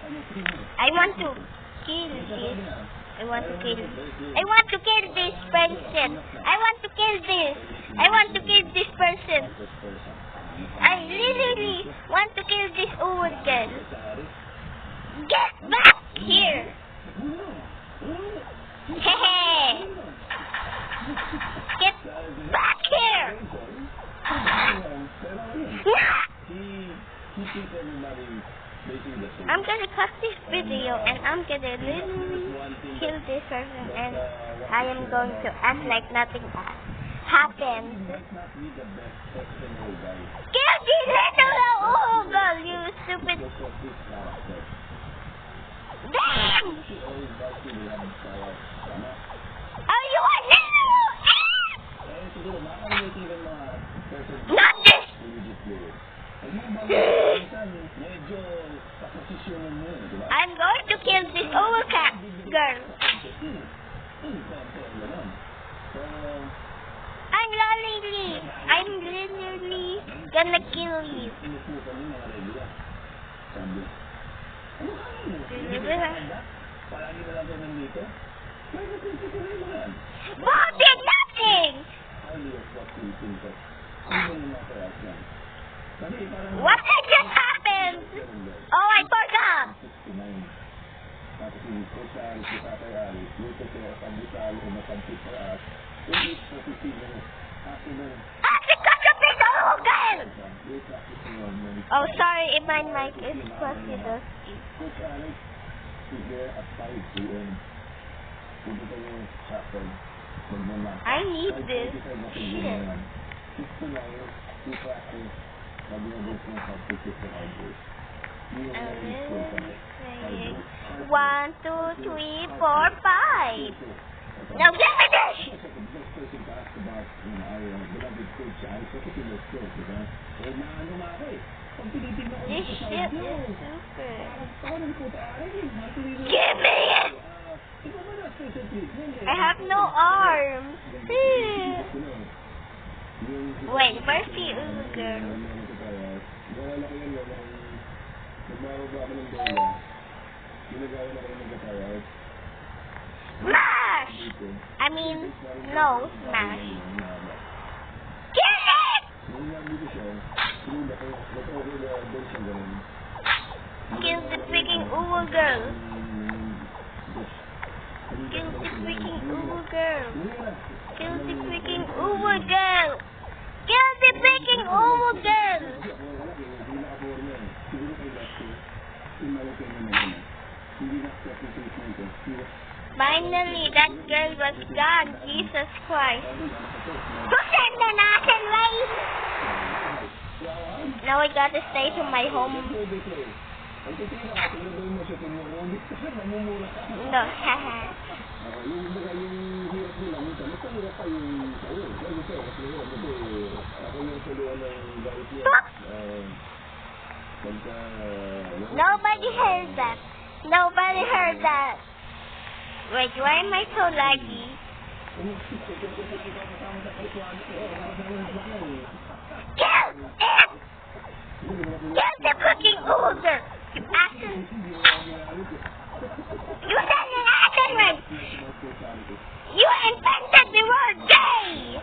I want to kill this. I want to kill this person. I want to kill this. I want to kill this person. I literally want to kill this old girl. Get back here. Hehe. Get back here. I'm gonna cut this video and I'm gonna literally kill this person and I am going to act like nothing happened. Kill this little old girl, you stupid. Damn! Are you a little not this! I'm going to kill this old cat girl. I'm literally gonna kill you. Bob did nothing! What had just happened? Oh, I forgot! Because of this old girl! Oh, sorry if my mic is fuzzy dusty. I need this shit. 1, 2, 3, 4, 5. Now give me this! This shit is super. Give me it! I have no arms. Wait, where's the other girl? Smash! I mean, no, smash. Kill it! Kill the freaking old girl. Kill the freaking old girl. Kill the freaking old girl. Kill the freaking old girl. Finally, that girl was gone. Jesus Christ. Pusenda natin, right? Now I gotta stay to my home. No, haha. Nobody heard that. Nobody heard that. Wait, why am I so laggy? Kill it! Kill the fucking ogre! You action! You said an action word! You invented the word gay!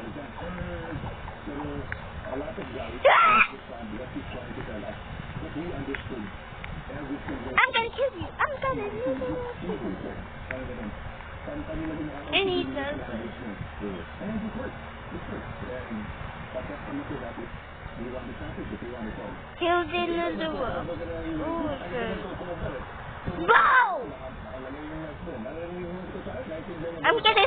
I'm gonna kill you! I'm gonna kill you! And he does. Kill the little one. Wow! I'm gonna